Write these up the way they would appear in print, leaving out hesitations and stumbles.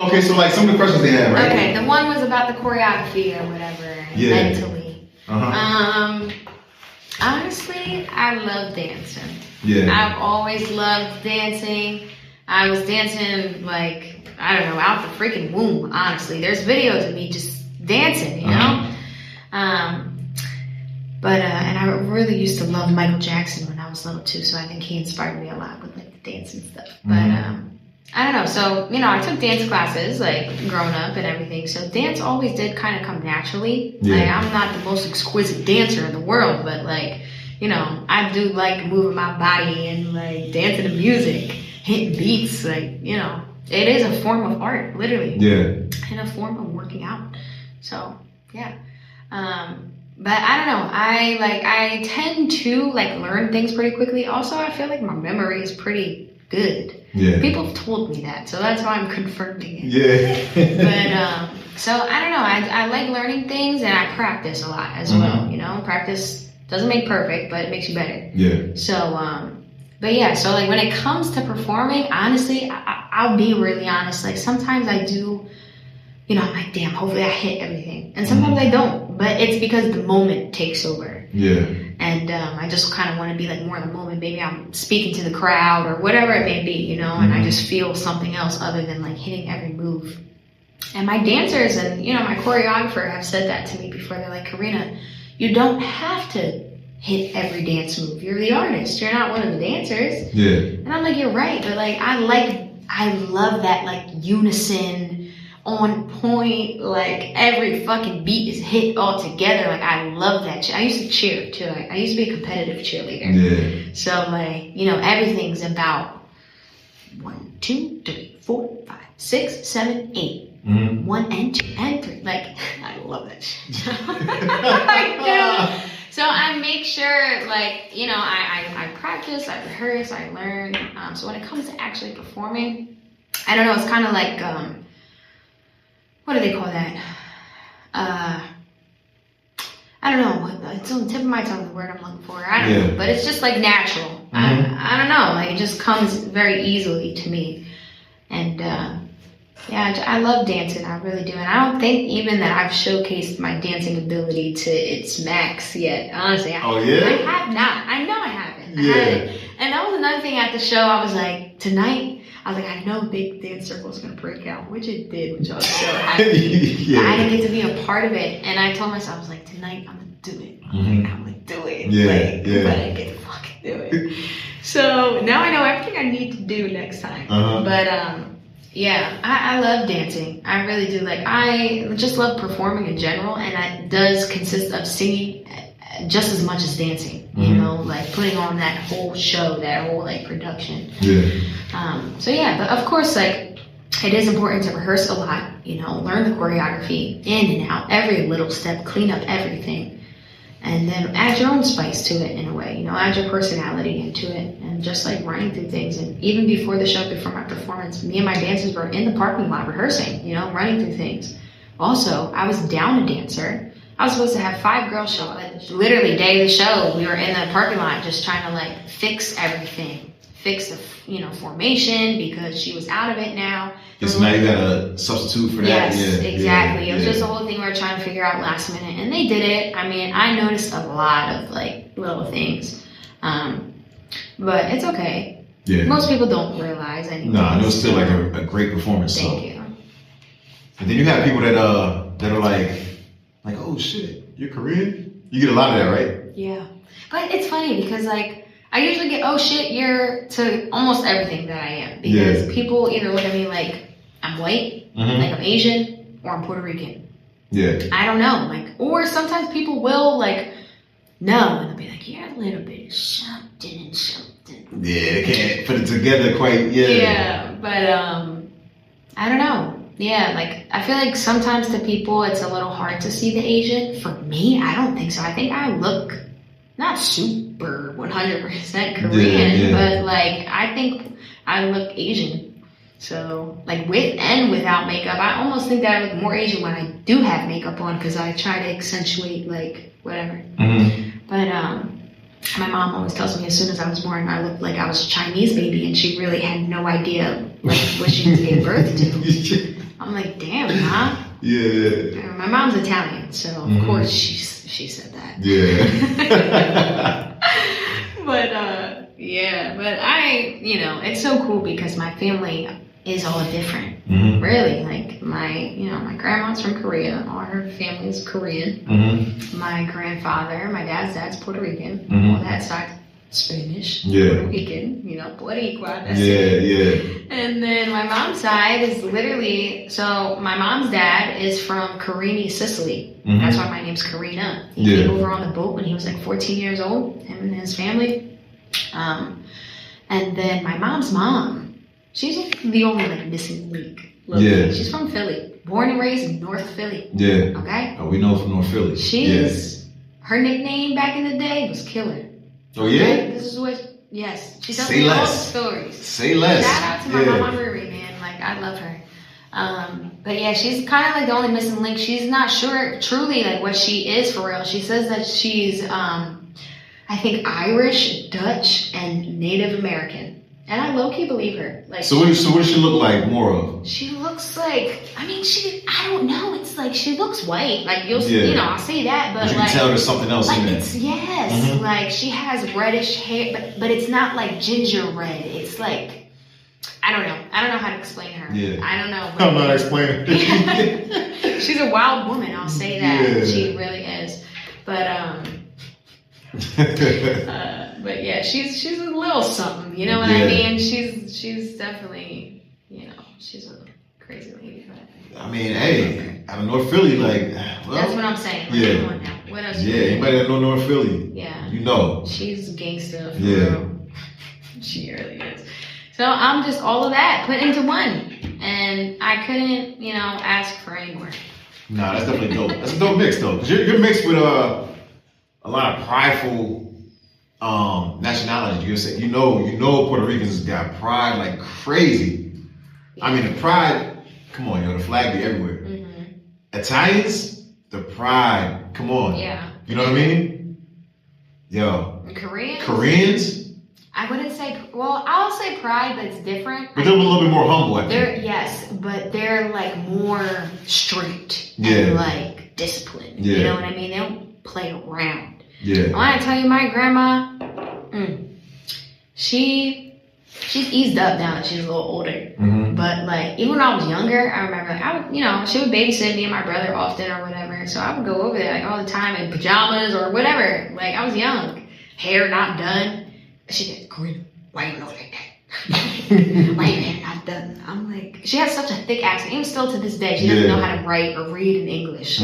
Okay, so like some of the questions they had, right? Okay, the one was about the choreography or whatever, mentally. Honestly, I love dancing. Yeah. I've always loved dancing. I was dancing like, I don't know, out the freaking womb, honestly. There's videos of me just dancing, you know? And I really used to love Michael Jackson when I was little too, so I think he inspired me a lot with like the dance and stuff. But I don't know, so, you know, I took dance classes, like, growing up and everything, so dance always did kind of come naturally. Yeah. Like, I'm not the most exquisite dancer in the world, but, like, you know, I do like moving my body and, like, dancing to music, hitting beats, like, you know, it is a form of art, literally. Yeah. And a form of working out. So, yeah. But I don't know, I tend to, like, learn things pretty quickly. Also, I feel like my memory is pretty good. Yeah. People have told me that, so that's why I'm confirming it. Yeah. But so I don't know. I like learning things, and I practice a lot as well. You know, practice doesn't make perfect, but it makes you better. Yeah. So but yeah. So like when it comes to performing, honestly, I'll be really honest. Like sometimes I do. You know, I'm like, damn. Hopefully I hit everything, and sometimes I don't. But it's because the moment takes over. Yeah. And I just kind of want to be like more in the moment. Maybe I'm speaking to the crowd or whatever it may be, you know, and I just feel something else other than like hitting every move. And my dancers and, you know, my choreographer have said that to me before. They're like, Carina, you don't have to hit every dance move. You're the artist. You're not one of the dancers. Yeah. And I'm like, you're right. But like, I love that like unison, on point, like every fucking beat is hit all together. Like I love that. I used to cheer too. I used to be a competitive cheerleader. Yeah. So like, you know, everything's about 1, 2, 3, 4, 5, 6, 7, 8. 1 and 2 and 3. Like I love that shit. I do. So I make sure, like, you know, I practice, I rehearse, I learn. So when it comes to actually performing, I don't know. It's kind of like what do they call that? I don't know. It's on the tip of my tongue, the word I'm looking for. I don't know. But it's just like natural. I don't know. Like it just comes very easily to me. And yeah, I love dancing. I really do. And I don't think even that I've showcased my dancing ability to its max yet. Honestly, I have not. I know I haven't. Yeah. And that was another thing at the show. I was like, tonight, I was like, I know Big Dance Circle is going to break out, which it did, which I was so happy. Yeah. I didn't get to be a part of it. And I told myself, I was like, tonight, I'm going to do it. I'm going to do it. Yeah, like, yeah. But I didn't get to fucking do it. So now I know everything I need to do next time. But yeah, I love dancing. I really do. Like, I just love performing in general. And that does consist of singing just as much as dancing, you know, like putting on that whole show, that whole like production. Yeah. So yeah, but of course, like it is important to rehearse a lot, you know, learn the choreography in and out, every little step, clean up everything, and then add your own spice to it in a way, you know, add your personality into it, and just like running through things. And even before the show, before my performance, me and my dancers were in the parking lot rehearsing, you know, running through things. Also, I was down a dancer. I was supposed to have 5 girls show up. Literally, day of the show, we were in the parking lot just trying to like fix everything, fix the, you know, formation because she was out of it now. So now you got a substitute for that. Yes, exactly. It was just a whole thing we were trying to figure out last minute, and they did it. I mean, I noticed a lot of like little things, but it's okay. Yeah. Most people don't realize anything. No, I know it's still like a great performance. Thank you. And then you have people that are like, oh shit, you're Korean? You get a lot of that, right? Yeah. But it's funny because like I usually get, oh shit, you're to almost everything that I am. Because people either look at me like I'm white, like I'm Asian, or I'm Puerto Rican. Yeah. I don't know. Like, or sometimes people will like know and they'll be like, you're a little bit of something and something. Yeah, they can't put it together quite. Yeah, but I don't know. Yeah, like I feel like sometimes to people it's a little hard to see the Asian. For me, I don't think so. I think I look not super 100% Korean, but like I think I look Asian. So like with and without makeup, I almost think that I look more Asian when I do have makeup on because I try to accentuate like whatever. But my mom always tells me as soon as I was born, I looked like I was a Chinese baby, and she really had no idea like what she was giving birth to. I'm like, damn, huh? Yeah. My mom's Italian, so of course she said that. Yeah. But it's so cool because my family is all different. Really, like my grandma's from Korea. All her family's Korean. My grandfather, my dad's Puerto Rican. On that side, Spanish. Puerto Rican. Boricua. That's it. Yeah. And then my mom's side is literally, so my mom's dad is from Carina, Sicily. That's why my name's Carina. He came over on the boat when he was like 14 years old, him and his family. And then my mom's mom, she's the only like missing link. She's from Philly, born and raised in North Philly. Yeah. Okay. Oh, we know from North Philly. Her nickname back in the day was Killer. Oh yeah. Okay? This is what. Yes, she tells me all the stories. Say less. Shout out to my mama Riri, man. Like I love her. But yeah, she's kind of like the only missing link. She's not sure truly like what she is for real. She says that she's I think Irish, Dutch, and Native American. And I low-key believe her. Like, so what does she look like more of? She looks like, I don't know. It's like she looks white. Like I'll say that, but you like, can tell there's something else in there. Yes, like she has reddish hair, but it's not like ginger red. It's like, I don't know how to explain her. Yeah. I don't know. I'm not explaining. She's a wild woman. I'll say that. Yeah. She really is. But yeah, she's a little something, you know what I mean? She's definitely, she's a crazy lady. But I mean, hey, out of North Philly, like, well, that's what I'm saying. Yeah. Come on now. What else? Yeah, anybody that know North Philly, she's gangsta. Real. She really is. So I'm just all of that put into one, and I couldn't, ask for any more. Nah, that's definitely dope. That's a dope mix though, because you're mixed with a lot of prideful nationalities. You know Puerto Ricans got pride like crazy. Yeah. I mean, the pride, come on, the flag be everywhere. Italians, the pride, come on. Yeah. You know what I mean? Yo. Koreans? I wouldn't say, I'll say pride, but it's different. But they're a little bit more humble, I think. Yes, but they're like more strict and like disciplined. Yeah. You know what I mean? They don't play around. Yeah. I want to tell you, my grandma, she's eased up now that she's a little older. But like, even when I was younger, I remember like, she would babysit me and my brother often or whatever. So I would go over there like all the time in pajamas or whatever. Like I was young, hair not done. She said, "Carina, why you look like that? Why your hair not done?" I'm like, she has such a thick accent. Even still to this day, she doesn't know how to write or read in English.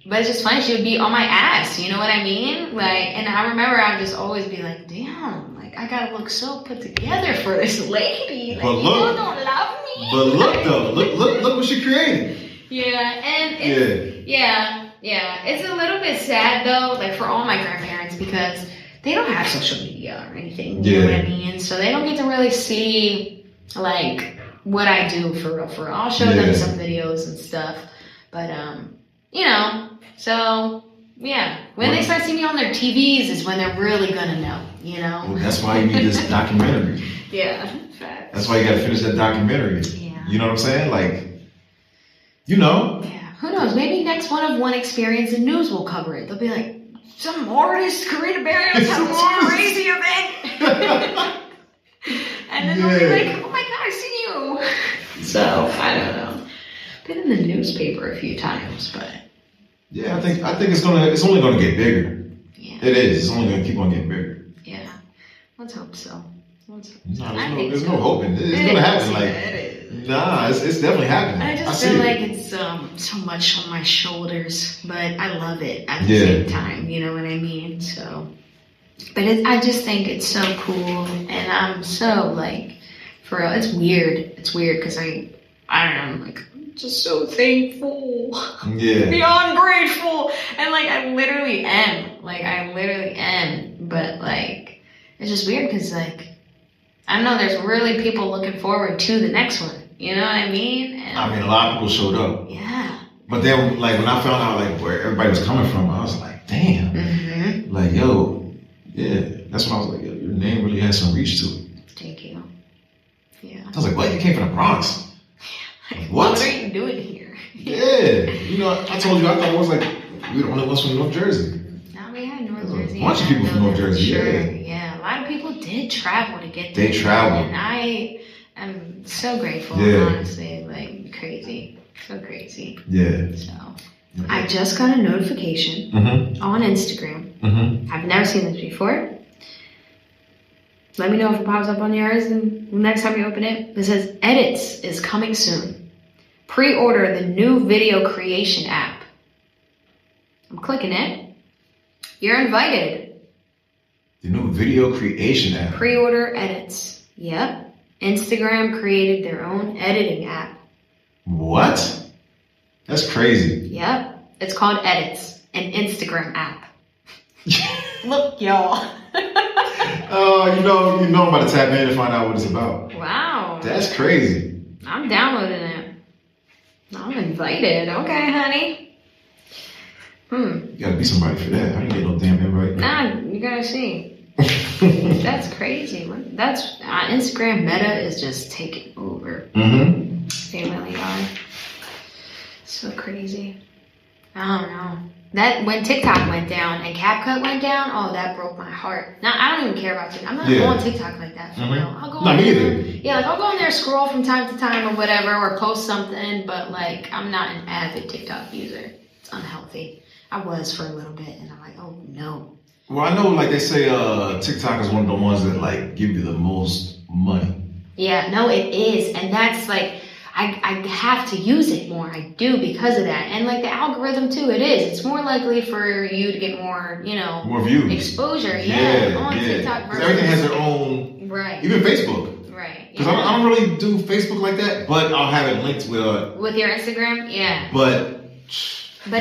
But it's just funny, she would be on my ass, you know what I mean? Like, and I remember I would just always be like, damn, like, I gotta look so put together for this lady. Like, you don't love me. But look though, look what she created. Yeah, and it's a little bit sad though, like for all my grandparents, because they don't have social media or anything, you know what I mean? So they don't get to really see, like, what I do for real. I'll show them some videos and stuff, but, so, when they start seeing me on their TVs is when they're really gonna know, Well, that's why you need this documentary. Yeah, facts. That's why you gotta finish that documentary. Yeah. You know what I'm saying? Like, Yeah, who knows? Maybe next One of One Experience and News will cover it. They'll be like, some artist, Carina Barrios, had this crazy event. And then they'll be like, oh my God, I see you. So, I don't know. Been in the newspaper a few times, but. Yeah, I think it's only gonna get bigger. Yeah. It is. It's only gonna keep on getting bigger. Yeah. Let's hope so. There's no hoping. It's gonna happen. Like, it is. Nah, it's definitely happening. I just feel like it's so much on my shoulders, but I love it at the same time. You know what I mean? So, but I just think it's so cool, and I'm so like, for real. It's weird. It's weird because I don't know. I'm like, I'm just so thankful. Yeah. Beyond grateful, and like I literally am. But like, it's just weird because like, I don't know. There's really people looking forward to the next one. You know what I mean? And I mean, a lot of people showed up. Yeah. But then, like, when I found out, like, where everybody was coming from, I was like, damn. Like, yo, that's when I was like, yo, your name really has some reach to it. Thank you. Yeah. I was like, what? You came from the Bronx? What? What are you doing here? Yeah. You know, I told you, I thought it was like, we were the only ones from North Jersey. No, we had North Jersey. A bunch of people from North Jersey, sure. yeah. Yeah, a lot of people did travel to get there. They traveled. And I am so grateful, Yeah. honestly. Like, crazy. So crazy. Yeah. So, I just got a notification on Instagram. I've never seen this before. Let me know if it pops up on yours and next time you open it. It says, Edits is coming soon. Pre-order the new video creation app. I'm clicking it. You're invited. The new video creation app. Pre-order Edits. Yep. Instagram created their own editing app. What? That's crazy. Yep. It's called Edits, an Instagram app. Look, y'all. Oh, you know I'm about to tap in and find out what it's about. Wow. That's crazy. I'm downloading it. I'm invited. Okay, honey. You gotta be somebody for that. I didn't get no damn invite. Nah, you gotta see. That's crazy. That's Instagram Meta is just taking over. They really are. So crazy. I don't know. That when TikTok went down and CapCut went down, oh, that broke my heart. Now I don't even care about TikTok. I'm not on TikTok like that for real. I'll go on there. Yeah, like I'll go in there, scroll from time to time or whatever, or post something. But like, I'm not an avid TikTok user. It's unhealthy. I was for a little bit, and I'm like, oh no. Well, I know, like they say, TikTok is one of the ones that like give you the most money. Yeah, no, it is, and that's like. I have to use it more. I do because of that. And like the algorithm too, it is. It's more likely for you to get more, more views. Exposure. On TikTok. Because everything has their own. Right. Even Facebook. Right. Because I don't really do Facebook like that, but I'll have it linked with your Instagram? Yeah. But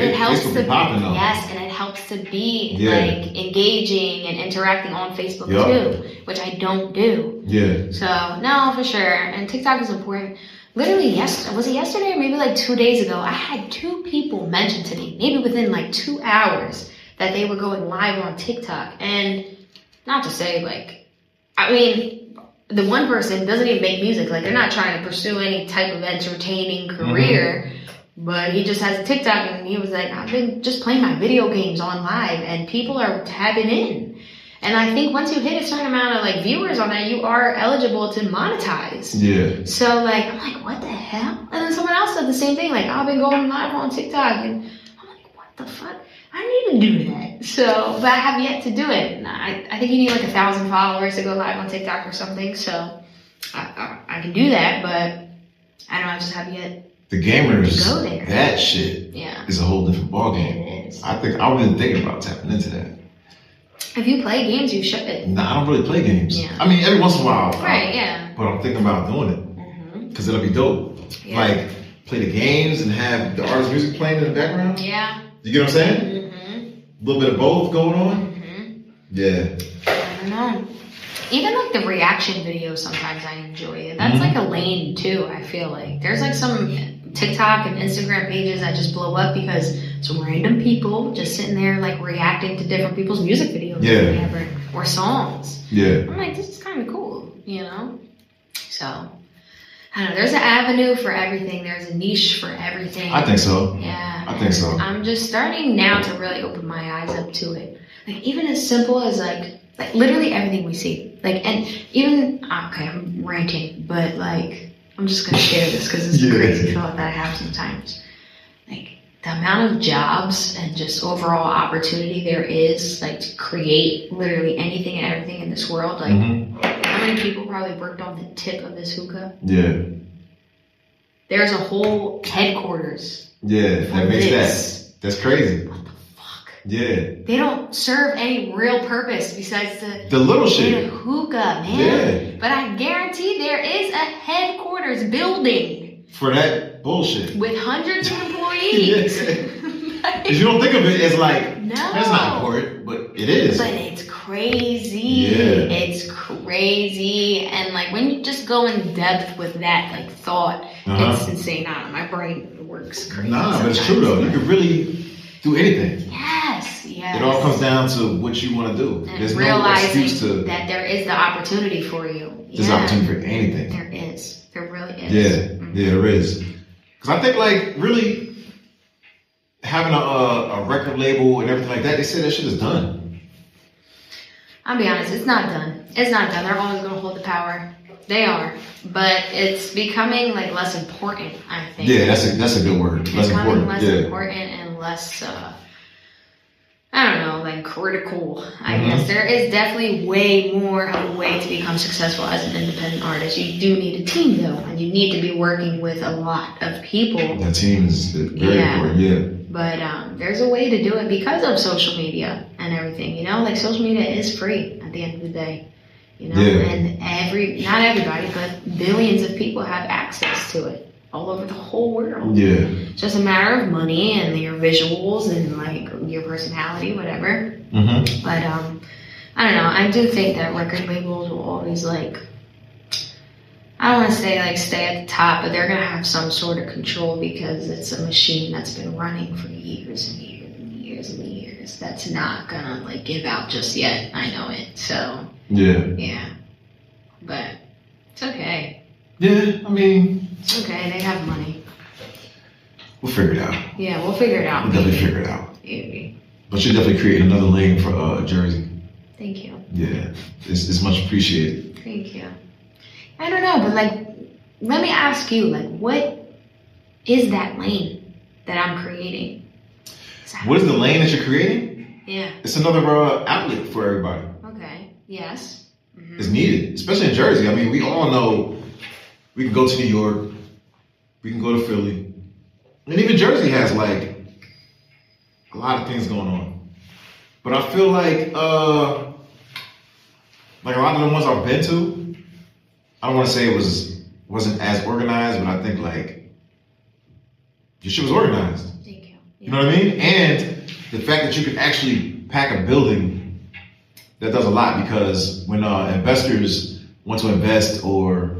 it helps to be popping though. Yes, and it helps to be like engaging and interacting on Facebook too, which I don't do. Yeah. So no, for sure. And TikTok is important. Literally was it yesterday or maybe like 2 days ago, I had 2 people mention to me, maybe within like 2 hours, that they were going live on TikTok. And not to say like, I mean, the one person doesn't even make music. Like they're not trying to pursue any type of entertaining career, but he just has a TikTok and he was like, I've been just playing my video games on live and people are tapping in. And I think once you hit a certain amount of like viewers on that, you are eligible to monetize. Yeah. So like, I'm like, what the hell? And then someone else said the same thing. Like, I've been going live on TikTok. And I'm like, what the fuck? I didn't even do that. So, but I have yet to do it. And I think you need like 1,000 followers to go live on TikTok or something. So I can do that, but I don't know. I just have yet the gamers, to go there. That shit is a whole different ballgame. It is. I wasn't thinking about tapping into that. If you play games, you should. Nah, I don't really play games. Yeah. I mean, every once in a while. Right, yeah. But I'm thinking about doing it. Because it'll be dope. Yeah. Like, play the games and have the artist music playing in the background. Yeah. You get what I'm saying? A little bit of both going on. Yeah. I don't know. Even like the reaction videos, sometimes I enjoy it. That's like a lane too, I feel like. There's like some TikTok and Instagram pages that just blow up because some random people just sitting there like reacting to different people's music videos or whatever, or songs. Yeah. I'm like, this is kind of cool, So, I don't know. There's an avenue for everything. There's a niche for everything. I think so. Yeah. I think so. I'm just starting now to really open my eyes up to it. Like even as simple as like literally everything we see. Like, and even, okay, I'm ranting, but like, I'm just going to share this because it's a crazy thought that I have sometimes. Like, the amount of jobs and just overall opportunity there is, like, to create literally anything and everything in this world. Like, how many people probably worked on the tip of this hookah? Yeah. There's a whole headquarters. Yeah, that makes that. That's crazy. What the fuck? Yeah. They don't serve any real purpose besides the little shit. Hookah, man. Yeah. But I guarantee there is a headquarters building. For that bullshit. With hundreds of employees. Because you don't think of it as like, no. That's not important, but it is. But it's crazy. Yeah. It's crazy. And like when you just go in depth with that like thought, it's insane. My brain works crazy. Nah, but it's true though. You can really do anything. Yes. It all comes down to what you want to do. And there's realizing no excuse that there is the opportunity for you. There's opportunity for anything. There is. There really is. Yeah. Yeah, there is. Because I think, like, really having a record label and everything like that, they say that shit is done. I'll be honest, it's not done. It's not done. They're always going to hold the power. They are. But it's becoming, like, less important, I think. Yeah, that's a good word. It's Less becoming important. less important and less, I don't know, like, critical, I guess. There is definitely way more of a way to become successful as an independent artist. You do need a team, though, and you need to be working with a lot of people. That team is very important, yeah. But there's a way to do it because of social media and everything, you know? Like, social media is free at the end of the day, you know? Yeah. And not everybody, but billions of people have access to it all over the whole world. Yeah. It's just a matter of money and your visuals and, like, your personality, whatever. Mm-hmm. But, I don't know. I do think that record labels will always, like, I don't want to say, like, stay at the top, but they're going to have some sort of control because it's a machine that's been running for years and years and years and years. That's not going to, like, give out just yet. I know it. So, yeah. But it's okay. Yeah, I mean... It's okay. They have money. We'll figure it out. Yeah, we'll figure it out. We'll definitely figure it out. Maybe. But you definitely create another lane for Jersey. Thank you. Yeah, it's much appreciated. Thank you. I don't know, but, like, let me ask you, like, what is that lane that I'm creating? What is the lane that you're creating? Yeah. It's another outlet for everybody. Okay. Yes. Mm-hmm. It's needed, especially in Jersey. I mean, we all know we can go to New York, we can go to Philly, and even Jersey has, like, a lot of things going on. But I feel like a lot of the ones I've been to, I don't want to say it wasn't as organized, but I think, like, your shit was organized. Thank you. Yeah. You know what I mean? And the fact that you can actually pack a building, that does a lot, because when investors want to invest or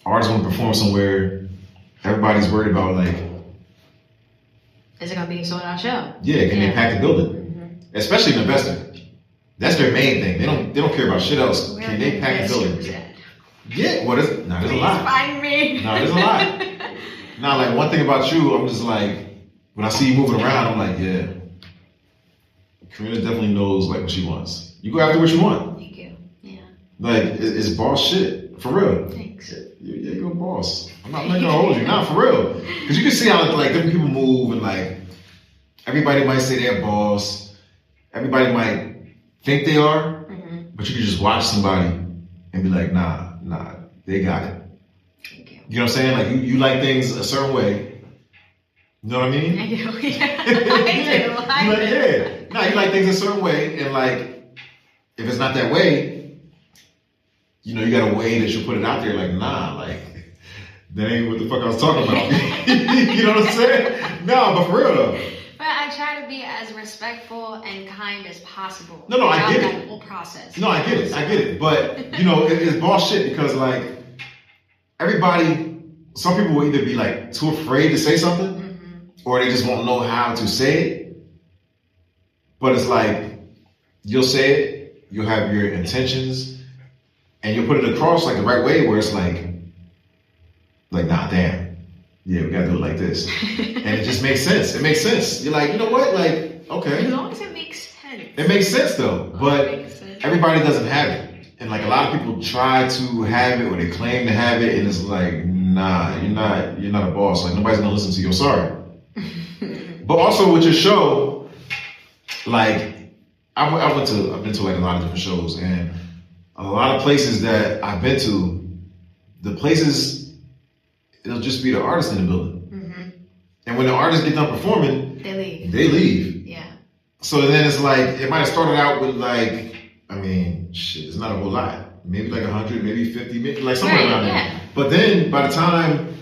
artists want to perform somewhere, everybody's worried about, like, is it gonna be a sold out show? Yeah, can they pack the building? Mm-hmm. Especially an investor. That's their main thing. They don't care about shit else. Where can they pack the building? At? Yeah, well, there's a lot. Find me. No, there's a lot. Now, like, one thing about you, I'm just like, when I see you moving around, I'm like, yeah, Carina definitely knows, like, what she wants. You go after what you want. Thank you. Yeah. Like, it's boss shit, for real. Thanks. Yeah, you're a boss. I'm not gonna hold you, not for real. Because you can see how, like, different people move, and, like, everybody might say they're a boss. Everybody might think they are, but you can just watch somebody and be like, nah, they got it. Thank you. You know what I'm saying? Like, you like things a certain way. You know what I mean? I do. Yeah. I do. Yeah. Nah, you like things a certain way, and, like, if it's not that way, you know, you got a way that you put it out there. Like, nah, like, that ain't what the fuck I was talking about. You know what I'm saying? No, but for real though. But I try to be as respectful and kind as possible. No, I get that it. whole process. No, I get it. But, you know, it's bullshit because, like, some people will either be, like, too afraid to say something, or they just won't know how to say it. But it's like, you'll say it, you'll have your intentions, and you'll put it across, like, the right way, where it's like, nah, damn. Yeah, we gotta do it like this. And it just makes sense. It makes sense. You're like, you know what? Like, okay. As long as it makes sense. It makes sense though. But everybody doesn't have it. And, like, a lot of people try to have it, or they claim to have it, and it's like, nah, you're not a boss. Like, nobody's gonna listen to you. I'm sorry. But also with your show, like, I've been to like a lot of different shows, and a lot of places that I've been to, the places, it'll just be the artist in the building. And when the artists get done performing, they leave. Yeah. So then it's like, it might have started out with, like, I mean, shit, it's not a whole lot. Maybe like 100, maybe 50, maybe like somewhere around there. But then by the time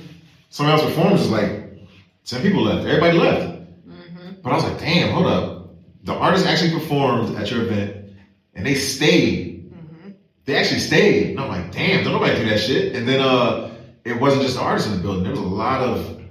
somebody else performs, it's like 10 people left. Everybody left. But I was like, damn, hold up. The artist actually performed at your event, and they stayed. They actually stayed. And I'm like, damn, don't nobody do that shit. And then it wasn't just the artists in the building. There was a lot of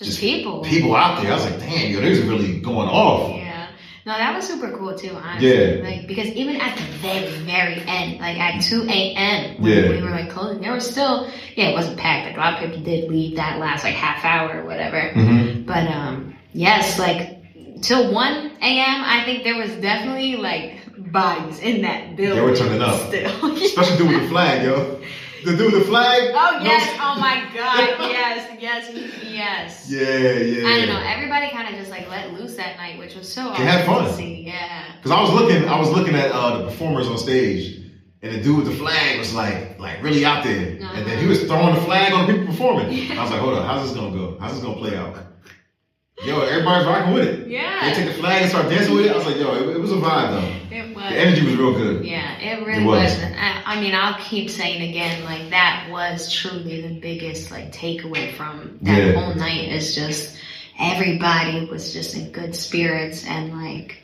just people out there. I was like, damn, yo, they was really going off. Yeah. No, that was super cool too, honestly. Yeah. Like, because even at the very, very end, like at 2 a.m. when we were like closing, there was still, it wasn't packed. Like a lot of people did leave that last like half hour or whatever. Mm-hmm. But yes, like till 1 a.m. I think there was definitely like bodies in that building. They were turning up. Still. Especially dude with the flag, yo. The dude with the flag. Oh yes! Oh my God! Yes! Yeah. I don't know. Everybody kind of just like let loose that night, which was so awesome had fun. to see. Yeah. Because I was looking at the performers on stage, and the dude with the flag was like really out there, and then he was throwing the flag on the people performing. I was like, hold on, how's this gonna go? How's this gonna play out? Yo, everybody's rocking with it. Yeah. They take the flag and start dancing with it. I was like, yo, it was a vibe though. It was. The energy was real good. Yeah, it really was. I mean, I'll keep saying again, like that was truly the biggest like takeaway from that whole night. Is just everybody was just in good spirits, and like,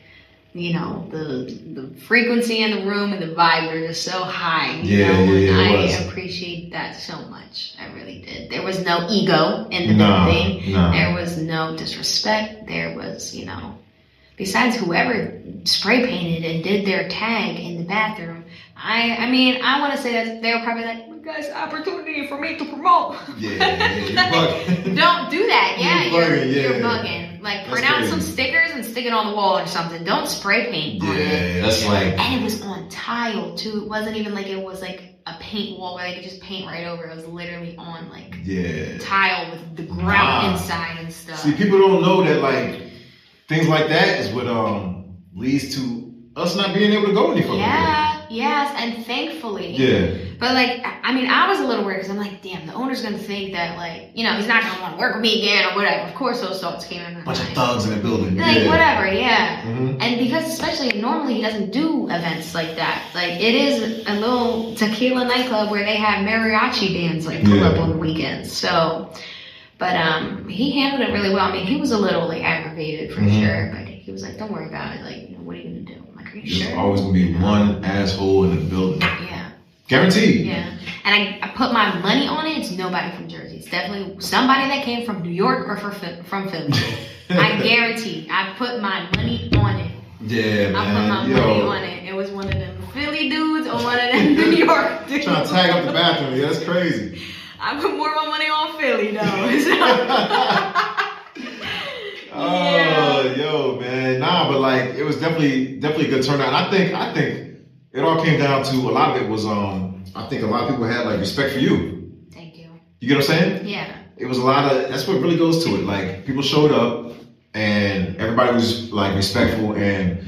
you know, the frequency in the room and the vibes were just so high. You know? I appreciate that so much. I really did. There was no ego in the building. No. There was no disrespect. There was, you know, besides whoever spray painted and did their tag in the bathroom. I mean, I want to say that they were probably like, guys, opportunity for me to promote. Yeah, you're bugging. Don't do that. You're bugging. bugging. Like, print out some stickers and stick it on the wall or something. Don't spray paint on it. Yeah, that's like... And it was on tile, too. It wasn't even like it was like a paint wall where they could just paint right over. It was literally on, like, tile with the grout inside and stuff. See, people don't know that, like, things like that is what leads to us not being able to go any further. Yes, and thankfully. Yeah. But, like, I mean, I was a little worried because I'm like, damn, the owner's going to think that, like, you know, he's not going to want to work with me again or whatever. Of course, those thoughts came in my mind. Bunch of thugs in the building. Like, whatever, And because especially normally he doesn't do events like that. Like, it is a little tequila nightclub where they have mariachi bands, like, pull up on the weekends. So, but he handled it really well. I mean, he was a little, like, aggravated for sure. But he was like, don't worry about it. Like, you know, what are you going to do? I'm like, are you sure? There's always going to be one asshole in the building. Yeah. Guaranteed. Yeah. And I put my money on it. It's nobody from Jersey. It's definitely somebody that came from New York or from Philly. I guarantee. I put my money on it. Yeah, man. I put my money on it. It was one of them Philly dudes or one of them New York dudes. Trying to tag up the bathroom. Yeah, that's crazy. I put more of my money on Philly, though. Yo, man. Nah, but like it was definitely a good turnout. And I think it all came down to a lot of it was I think a lot of people had like respect for you. Thank you. You get what I'm saying? Yeah. It was a lot of that's what really goes to it. Like people showed up and everybody was like respectful, and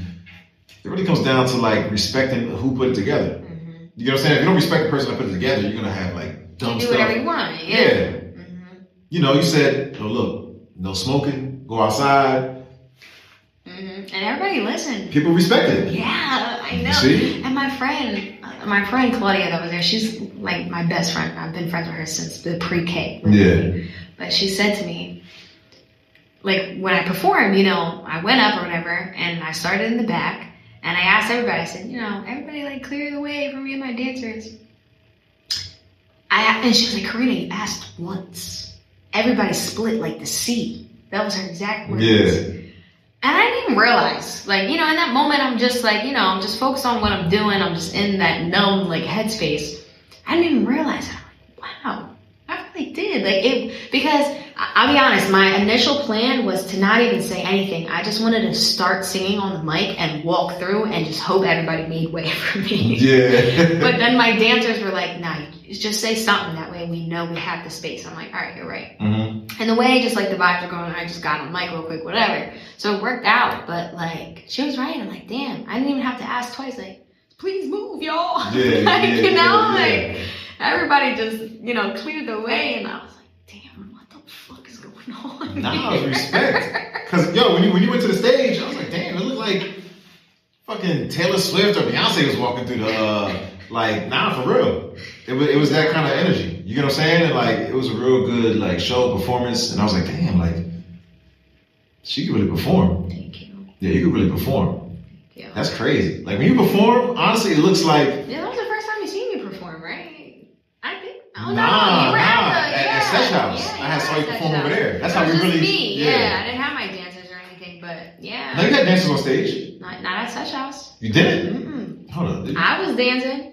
it really comes down to like respecting who put it together. Mm-hmm. You get what I'm saying? If you don't respect the person that put it together, you're gonna have like dumb stuff. Do whatever you want. Yeah. Mm-hmm. You know, you said, oh, look, no smoking, go outside. And everybody listened. People respected it. Yeah, I know. See? And my friend Claudia that was there, she's like my best friend. I've been friends with her since the pre-K. Yeah. But she said to me, like when I performed, you know, I went up or whatever, and I started in the back, and I asked everybody, I said, you know, everybody like clear the way for me and my dancers. And she was like, Carina, you asked once. Everybody split like the sea. That was her exact words. Yeah. And I didn't even realize, like, you know, in that moment, I'm just like, you know, I'm just focused on what I'm doing. I'm just in that numb, like, headspace. I didn't even realize it. I'm like, wow, I really did. Like, because I'll be honest, my initial plan was to not even say anything. I just wanted to start singing on the mic and walk through and just hope everybody made way for me. Yeah. But then my dancers were like, nah, just say something. That way we know we have the space. I'm like, all right, you're right. Mm-hmm. And the way just like the vibes were going, I just got on the mic real quick, whatever. So it worked out. But like, she was right. I'm like, damn, I didn't even have to ask twice. Like, please move, y'all. Yeah, like, yeah, you know, yeah. like everybody just, you know, cleared the way. And I was like, damn, what the fuck is going on? Nah, respect. Cause yo, when you went to the stage, I was like, damn, it looked like fucking Taylor Swift or Beyonce was walking through the for real. It was that kind of energy. You get what I'm saying? And like it was a real good like show performance, and I was like, damn, like she could really perform. Thank you. Yeah, you could really perform. Thank you. That's crazy. Like when you perform, honestly, it looks like. Yeah, that was the first time you seen me perform, right? I think. Oh no, nah, you were at Sesh House. Yeah, I saw you perform over there. That's how we just really. Me. Yeah, I didn't have my dancers or anything, but Yeah. No, you had dancers on stage. Not at such house. You didn't? Mm-mm. Hold on. I was dancing.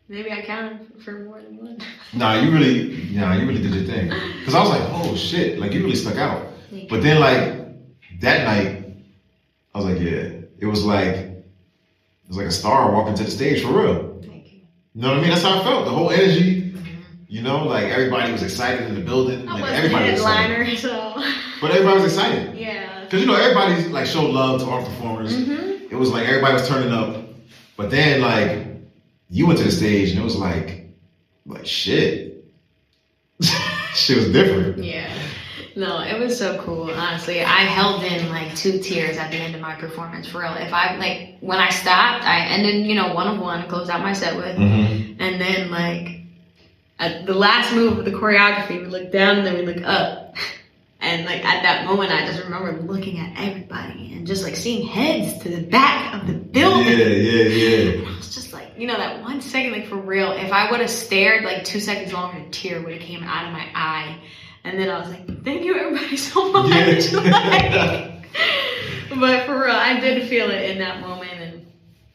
Maybe I counted for more than one. Nah, you really did your thing. Cause I was like, oh shit, like you really stuck out. But then like that night, I was like, yeah, it was like a star walking to the stage for real. Thank you. You know what I mean? That's how I felt. The whole energy, you know, like everybody was excited in the building. I Like wasn't everybody a was headliner, excited. so. But everybody was excited. Yeah. Cause you know everybody's like showed love to our performers. Mm-hmm. It was like everybody was turning up. But then like you went to the stage and it was like shit. Shit was different. Yeah. No, it was so cool. Honestly, I held in like 2 tears at the end of my performance. For real, when I stopped, I ended, one of one, closed out my set with, and then like at the last move of the choreography, we look down and then we look up, and like at that moment, I just remember looking at everybody and just like seeing heads to the back of the building. Yeah. And I was just like, that 1 second, like for real, if I would have stared like 2 seconds longer, a tear would have came out of my eye. And then I was like, thank you everybody so much. Yeah. But for real, I did feel it in that moment.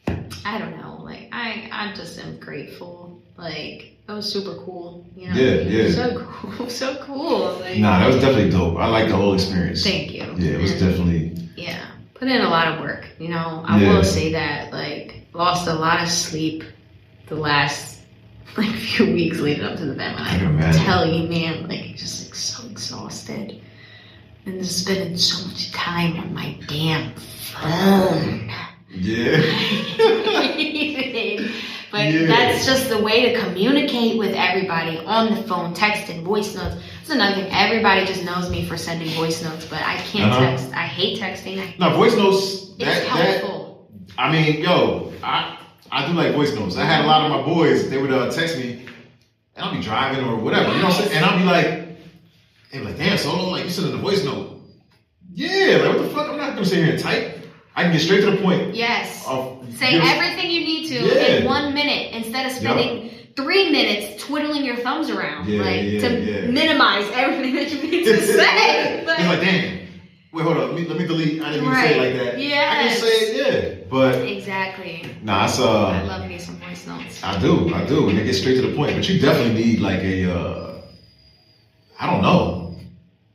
And I don't know, like I just am grateful. Like that was super cool. Yeah. So cool. Like, nah, that was definitely dope. I like the whole experience. Thank you. Yeah, it was definitely. Yeah, put in a lot of work. I will say that. Like lost a lot of sleep the last like few weeks leading up to the event. I tell you, man, like just like so exhausted, and just spending so much time on my damn phone. Yeah. But that's just the way to communicate with everybody on the phone, texting, voice notes. That's another thing. Everybody just knows me for sending voice notes, but I can't text. I hate texting. No, voice notes. It's helpful. I mean, I do like voice notes. I had a lot of my boys, they would text me, and I'll be driving or whatever, you know what I'm saying? And I'll be like, damn, Solo, like you sent in a voice note. Yeah, like what the fuck? I'm not gonna sit here and type. I can get straight to the point. Yes. Say everything you need to in 1 minute instead of spending 3 minutes twiddling your thumbs around, to minimize everything that you need to say. It's like, damn. Wait, hold on. Let me delete. I didn't even say it like that. Yes. I can say it, but exactly. Nah, it's I love me some voice notes. I do, and they get straight to the point. But you definitely need like a, I don't know,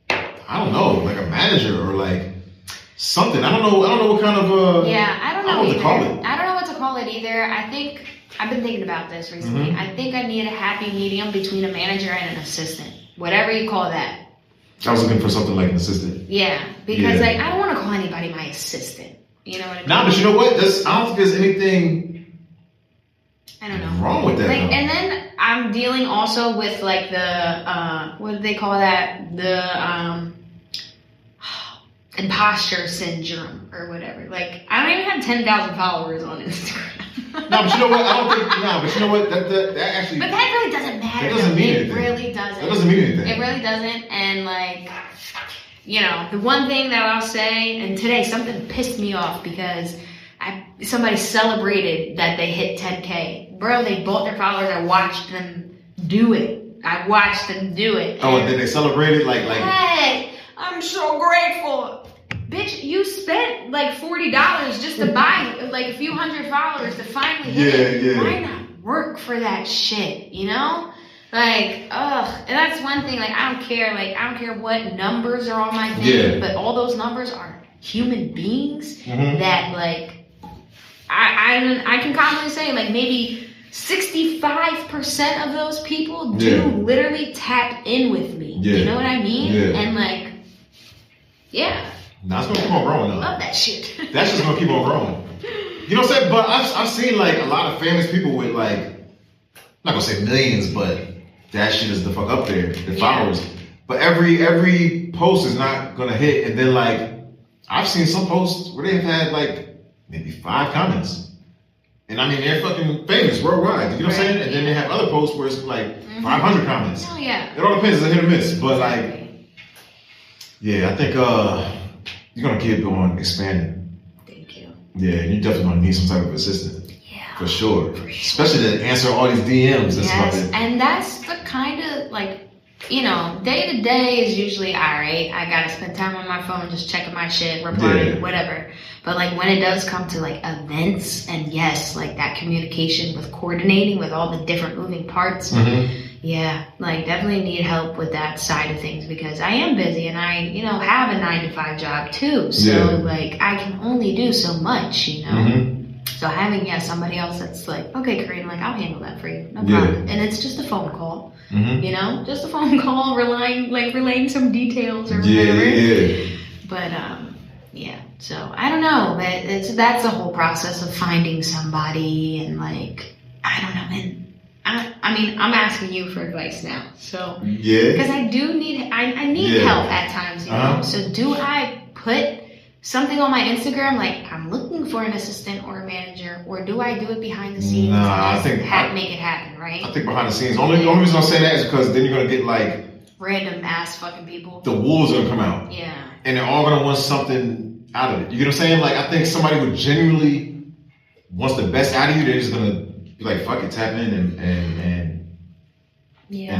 like a manager or like something. I don't know what kind of I don't know what to call it. I don't know what to call it either. I think I've been thinking about this recently. I think I need a happy medium between a manager and an assistant, whatever you call that. I was looking for something like an assistant. Yeah, because like I don't want to call anybody my assistant. You know what I mean? Nah, but you know what? I don't think there's anything. I don't know. Wrong with that. Like, and then I'm dealing also with like the what do they call that? The imposter syndrome or whatever. Like I don't even have 10,000 followers on Instagram. No, but you know what? I don't think. No, but you know what? That actually. But that really doesn't matter. That doesn't mean anything. It really doesn't. That doesn't mean anything. It really doesn't. And like, the one thing that I'll say, and today something pissed me off because somebody celebrated that they hit 10K. Bro, they bought their followers. I watched them do it. Oh, and then they celebrated like. Hey, I'm so grateful. Bitch, you spent like $40 just to buy like a few hundred followers to finally hit it. Yeah. Why not work for that shit, Like, and that's one thing, like, I don't care what numbers are on my thing, but all those numbers are human beings that, like, I can confidently say, like, maybe 65% of those people do literally tap in with me. Yeah. You know what I mean? Yeah. And, like, yeah. Nah, it's gonna keep on growing though. Love that shit. That's just gonna keep on growing. You know what I'm saying? But I've seen like a lot of famous people with like, I'm not gonna say millions, but that shit is the fuck up there, the followers. But every post is not gonna hit, and then like I've seen some posts where they've had like maybe 5 comments. And I mean they're fucking famous worldwide, you know what I'm saying? And then they have other posts where it's like 500 comments. Oh yeah. It all depends, it's a hit or miss. But like, yeah, I think you're gonna keep on expanding. Thank you. Yeah, and you definitely gonna need some type of assistant. For sure. Especially to answer all these DMs. And that's the kind of like you know, day to day is usually alright. I gotta spend time on my phone, just checking my shit, replying, whatever. But like when it does come to like events, and yes, like that communication with coordinating with all the different moving parts. Yeah, like definitely need help with that side of things because I am busy and I, you know, have a 9-to-5 job too. So like I can only do so much, you know. So having somebody else that's like, okay, Carina, like I'll handle that for you, no problem. And it's just a phone call, you know, just a phone call, relaying some details or whatever. But yeah, so I don't know, but that's the whole process of finding somebody and like I don't know, and I mean, I'm asking you for advice now, so because I do need I need help at times, you know. So do I put something on my Instagram like I'm looking for an assistant or a manager, or do I do it behind the scenes? No, I think make it happen, right? I think behind the scenes. Only reason I'm saying that is because then you're gonna get like random ass fucking people. The wolves are gonna come out. Yeah. And they're all gonna want something out of it. You get what I'm saying? Like I think somebody who genuinely wants the best out of you, they're just gonna be like, fuck it, tap in and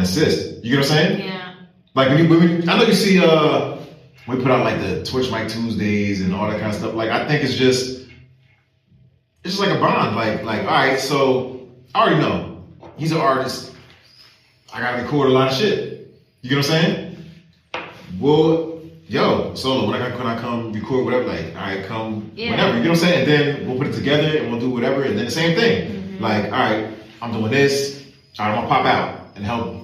assist. You get what I'm saying? Yeah. Like when I know you see we put out like the Twitch Mic Tuesdays and all that kind of stuff. Like I think it's just like a bond. Like all right, so I already know he's an artist. I gotta record a lot of shit. You get what I'm saying? Well, Solo, when I come record whatever, like all right, come whenever. You get what I'm saying? And then we'll put it together and we'll do whatever. And then the same thing. Like all right, I'm doing this. All right, I'm gonna pop out and help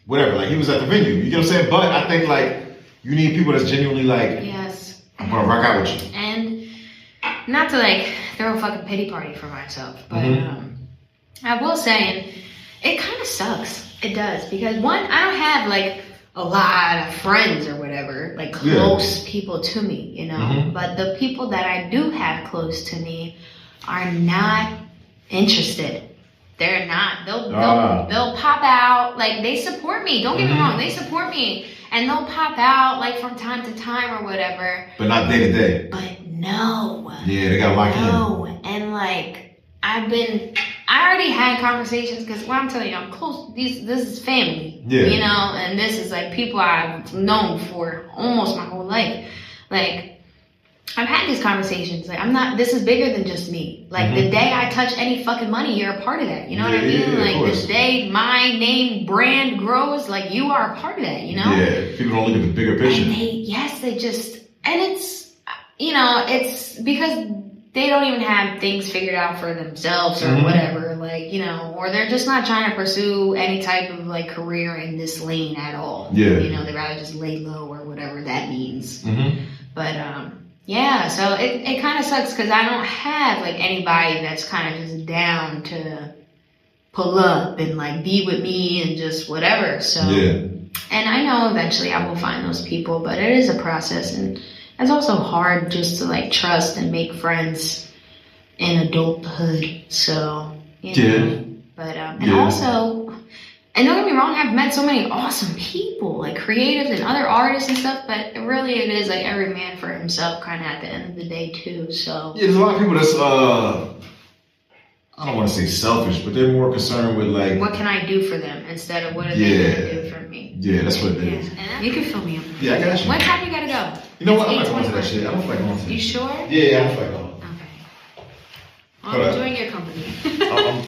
whatever. Like he was at the venue. You get what I'm saying? But I think like you need people that's genuinely like, yes, I'm gonna rock out with you. And not to like throw a fucking pity party for myself, but I will say, and it kind of sucks. It does, because one, I don't have like a lot of friends or whatever, like close people to me, you know. But the people that I do have close to me are not interested. They're not. They'll pop out. Like they support me. Don't get me wrong. They support me, and they'll pop out like from time to time or whatever. But not day to day. But no. Yeah, they gotta lock in. No, and like I already had conversations because what I'm telling you, I'm close. This is family. Yeah. You know, and this is like people I've known for almost my whole life. Like. I've had these conversations. Like, this is bigger than just me. Like, the day I touch any fucking money, you're a part of that. You know what I mean? Like, the day my name brand grows, like, you are a part of that, you know? Yeah, people don't look at the bigger picture. And it's, you know, it's because they don't even have things figured out for themselves or whatever. Like, you know, or they're just not trying to pursue any type of, like, career in this lane at all. Yeah. You know, they'd rather just lay low or whatever that means. But, yeah, so it kind of sucks because I don't have like anybody that's kind of just down to pull up and like be with me and just whatever. So, and I know eventually I will find those people, but it is a process, and it's also hard just to like trust and make friends in adulthood. So, you know, but and also. And don't get me wrong, I've met so many awesome people, like creatives and other artists and stuff, but really it is like every man for himself kind of at the end of the day too, so. Yeah, there's a lot of people that's, I don't want to say selfish, but they're more concerned with like. What can I do for them instead of what are they going to do for me? Yeah, that's what it is. And you can fill me up. Yeah, I got you. What time you got to go? You know what, I'm not going to that shit. I don't feel like going to that. You sure? Yeah, I don't feel like going. Okay. Well, I'm enjoying your company.